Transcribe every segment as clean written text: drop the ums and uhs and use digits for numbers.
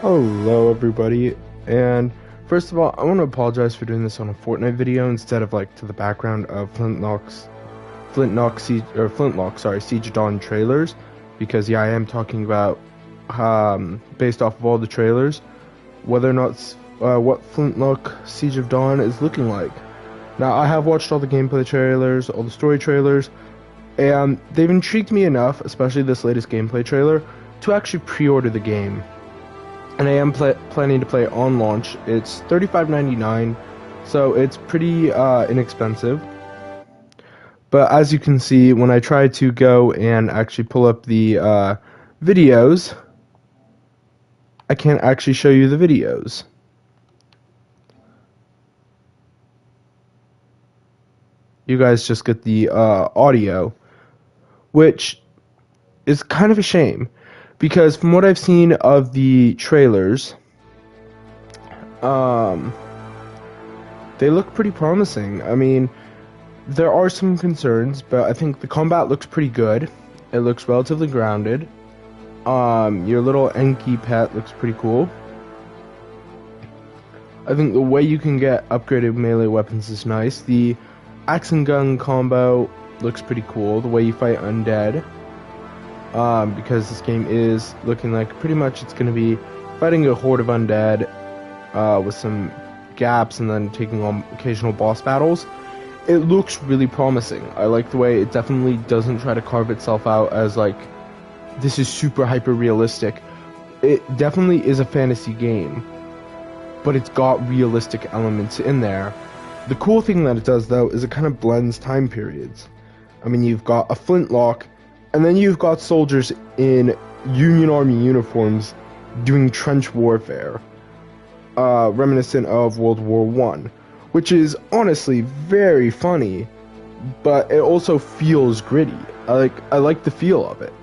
Hello everybody, and first of all, I want to apologize for doing this on a Fortnite video instead of like to the background of Flintlock, sorry, Siege of Dawn trailers, because yeah, I am talking about based off of all the trailers, whether or not what Flintlock Siege of Dawn is looking like. Now, I have watched all the gameplay trailers, all the story trailers, and they've intrigued me enough, especially this latest gameplay trailer, to actually pre-order the game. And I am planning to play it on launch. It's $35.99, so it's pretty inexpensive. But as you can see, when I try to go and actually pull up the videos, I can't actually show you the videos. You guys just get the audio, which is kind of a shame. Because from what I've seen of the trailers, they look pretty promising. I mean, there are some concerns, but I think the combat looks pretty good. It looks relatively grounded. Your little Enki pet looks pretty cool. I think the way you can get upgraded melee weapons is nice. The axe and gun combo looks pretty cool. The way you fight undead. Because this game is looking like pretty much it's going to be fighting a horde of undead with some gaps and then taking on occasional boss battles. It looks really promising. I like the way it definitely doesn't try to carve itself out as like this is super hyper realistic. It definitely is a fantasy game, but it's got realistic elements in there. The cool thing that it does though is it kind of blends time periods. I mean, you've got a flintlock, and then you've got soldiers in Union Army uniforms doing trench warfare, reminiscent of World War I, which is honestly very funny, but it also feels gritty. I like the feel of it.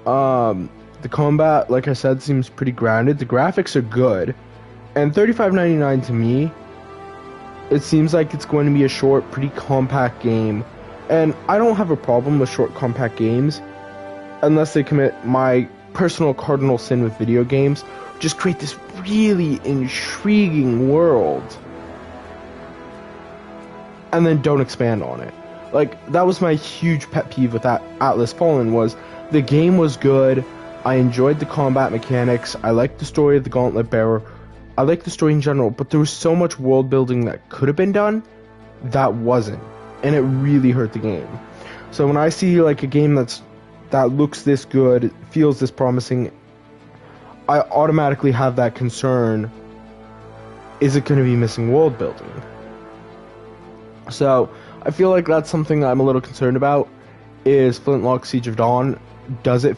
The combat, like I said, seems pretty grounded. The graphics are good, and $35.99 to me, it seems like it's going to be a short, pretty compact game. And I don't have a problem with short, compact games, unless they commit my personal cardinal sin with video games, just create this really intriguing world, and then don't expand on it. Like, that was my huge pet peeve with that Atlas Fallen, was the game was good, I enjoyed the combat mechanics, I liked the story of the Gauntlet Bearer, I liked the story in general, but there was so much world building that could have been done that wasn't. And it really hurt the game. So when I see like a game that looks this good, feels this promising, I automatically have that concern. Is it going to be missing world building? So I feel like that's something I'm a little concerned about. Is Flintlock Siege of Dawn, does it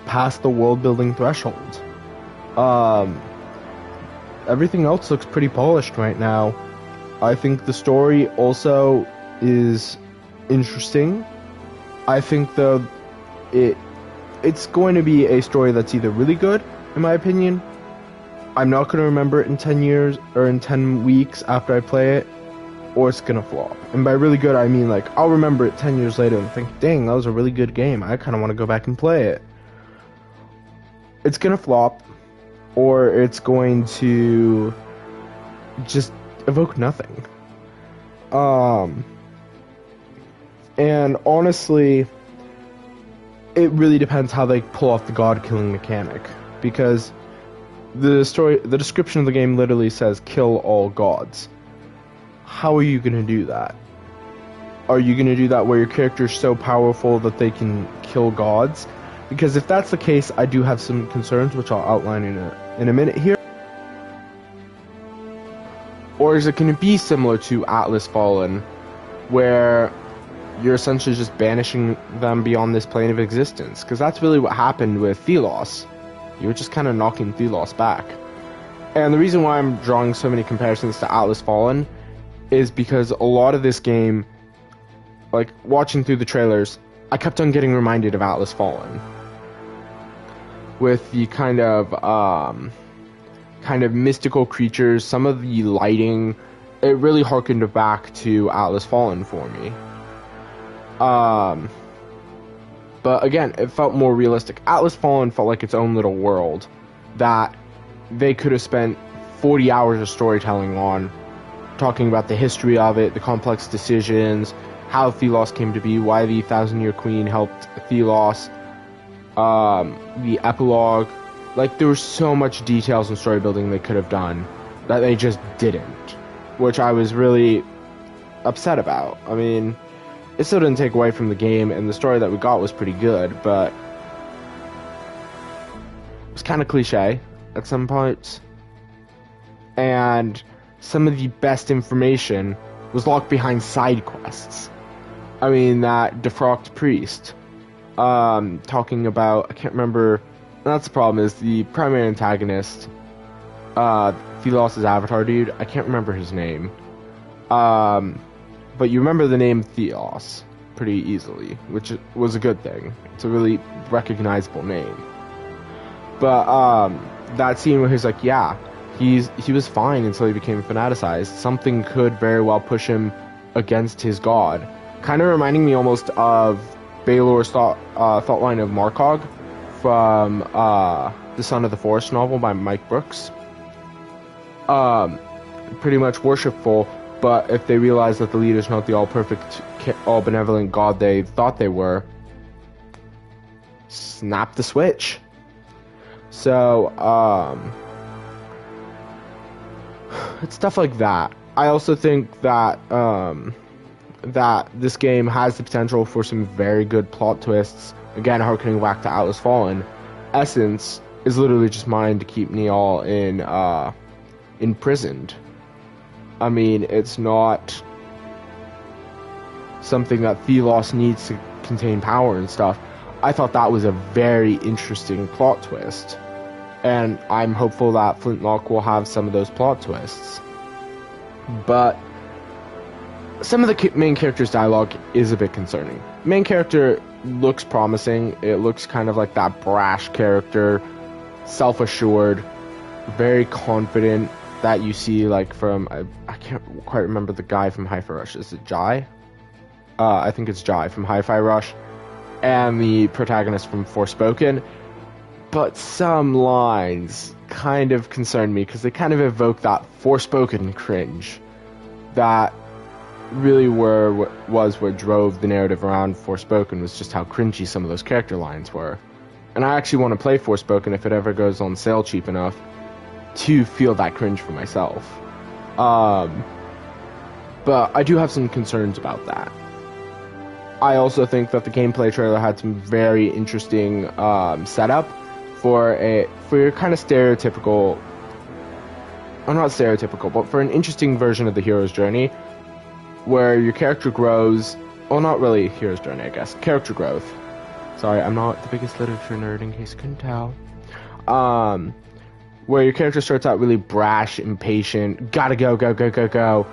pass the world building threshold? Everything else looks pretty polished right now. I think the story also is interesting. I think though it's going to be a story that's either really good, in my opinion. I'm not going to remember it in 10 years or in 10 weeks after I play it, or it's going to flop. And by really good, I mean like I'll remember it 10 years later and think, dang, that was a really good game. I kind of want to go back and play it. It's going to flop, or it's going to just evoke nothing. And honestly, it really depends how they pull off the god-killing mechanic, because the description of the game literally says kill all gods. How are you going to do that? Are you going to do that where your character's so powerful that they can kill gods? Because if that's the case, I do have some concerns, which I'll outline in a minute here. Or is it going to be similar to Atlas Fallen, where you're essentially just banishing them beyond this plane of existence? Because that's really what happened with Thelos. You were just kind of knocking Thelos back. And the reason why I'm drawing so many comparisons to Atlas Fallen is because a lot of this game, like watching through the trailers, I kept on getting reminded of Atlas Fallen. With the kind of mystical creatures, some of the lighting, it really harkened back to Atlas Fallen for me. But again, it felt more realistic. Atlas Fallen felt like its own little world that they could have spent 40 hours of storytelling on, talking about the history of it, the complex decisions, how Thelos came to be, why the Thousand-Year Queen helped Thelos, the epilogue. Like, there was so much details and story building they could have done that they just didn't, which I was really upset about. I mean, it still didn't take away from the game, and the story that we got was pretty good, but it was kind of cliche at some points. And some of the best information was locked behind side quests. I mean, that defrocked priest, talking about, I can't remember, that's the problem, is the primary antagonist, Thelos' avatar dude, I can't remember his name, but you remember the name Theos pretty easily, which was a good thing. It's a really recognizable name. But, that scene where he's like, yeah, he was fine until he became fanaticized. Something could very well push him against his god. Kind of reminding me almost of Baylor's thought line of Markog from the Son of the Forest novel by Mike Brooks. Pretty much worshipful, but if they realize that the leader's not the all-perfect, all-benevolent god they thought they were, snap the switch. So, it's stuff like that. I also think that that this game has the potential for some very good plot twists. Again, harkening back to Atlas Fallen, Essence is literally just mine to keep Niall imprisoned. I mean, it's not something that Thelos needs to contain power and stuff. I thought that was a very interesting plot twist, and I'm hopeful that Flintlock will have some of those plot twists. But some of the main character's dialogue is a bit concerning. Main character looks promising. It looks kind of like that brash character, self-assured, very confident that you see like from, I can't quite remember the guy from Hi-Fi Rush. Is it Jai? I think it's Jai from Hi-Fi Rush, and the protagonist from Forspoken. But some lines kind of concerned me because they kind of evoke that Forspoken cringe that really was what drove the narrative around Forspoken, was just how cringy some of those character lines were. And I actually want to play Forspoken if it ever goes on sale cheap enough to feel that cringe for myself. But I do have some concerns about that. I also think that the gameplay trailer had some very interesting setup for your kind of stereotypical, well, not stereotypical, but for an interesting version of the hero's journey, where your character grows, well, not really hero's journey, I guess, character growth. Sorry, I'm not the biggest literature nerd, in case you couldn't tell. Where your character starts out really brash, impatient, gotta go, go, go, go, go.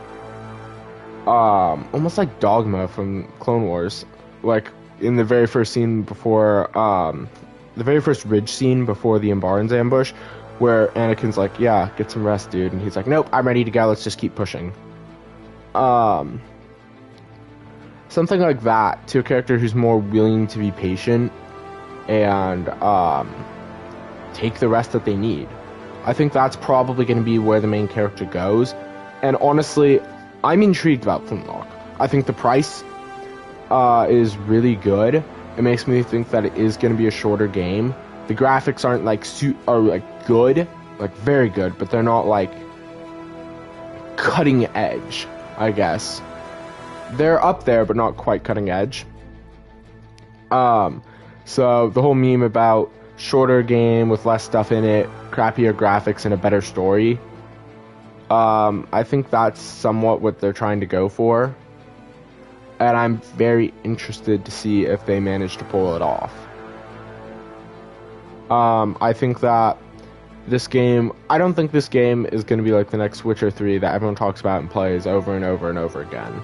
Almost like Dogma from Clone Wars. Like, in the very first scene before, the very first ridge scene before the Umbaran's ambush, where Anakin's like, yeah, get some rest, dude. And he's like, nope, I'm ready to go, let's just keep pushing. Something like that to a character who's more willing to be patient and take the rest that they need. I think that's probably going to be where the main character goes. And honestly, I'm intrigued about Flintlock. I think the price is really good. It makes me think that it is going to be a shorter game. The graphics aren't like good, like very good, but they're not like cutting edge, I guess. They're up there, but not quite cutting edge. So the whole meme about shorter game with less stuff in it, crappier graphics, and a better story, I think that's somewhat what they're trying to go for. And I'm very interested to see if they manage to pull it off. I think that this game, I don't think this game is going to be like the next Witcher 3 that everyone talks about and plays over and over and over again.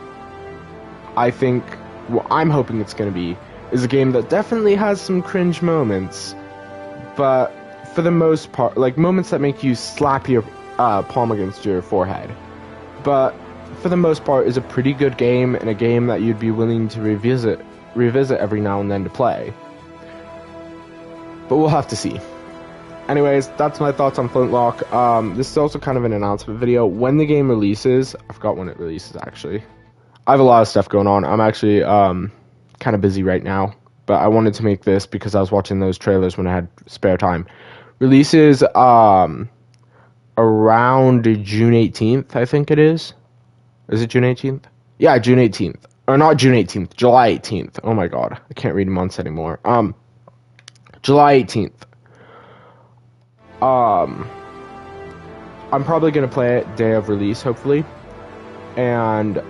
I think what I'm hoping it's going to be is a game that definitely has some cringe moments, but for the most part, like moments that make you slap your palm against your forehead. But for the most part, is a pretty good game, and a game that you'd be willing to revisit every now and then to play. But we'll have to see. Anyways, that's my thoughts on Flintlock. This is also kind of an announcement video. When the game releases, I forgot when it releases actually. I have a lot of stuff going on. I'm actually kind of busy right now, but I wanted to make this because I was watching those trailers when I had spare time. Releases around June 18th, I think it is. Is it June 18th? Yeah, June 18th. Or not June 18th, July 18th. Oh my god, I can't read months anymore. July 18th. I'm probably gonna play it day of release, hopefully. And if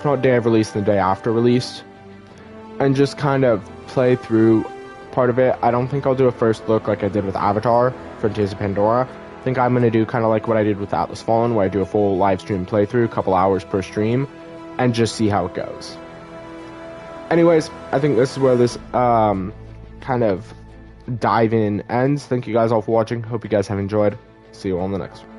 not day of release, then day after release. And just kind of play through part of it. I don't think I'll do a first look like I did with Avatar, Frontiers of Pandora. I think I'm gonna do kind of like what I did with Atlas Fallen, where I do a full live stream playthrough, a couple hours per stream, and just see how it goes. Anyways, I think this is where this kind of dive in ends. Thank you guys all for watching. Hope you guys have enjoyed. See you all in the next one.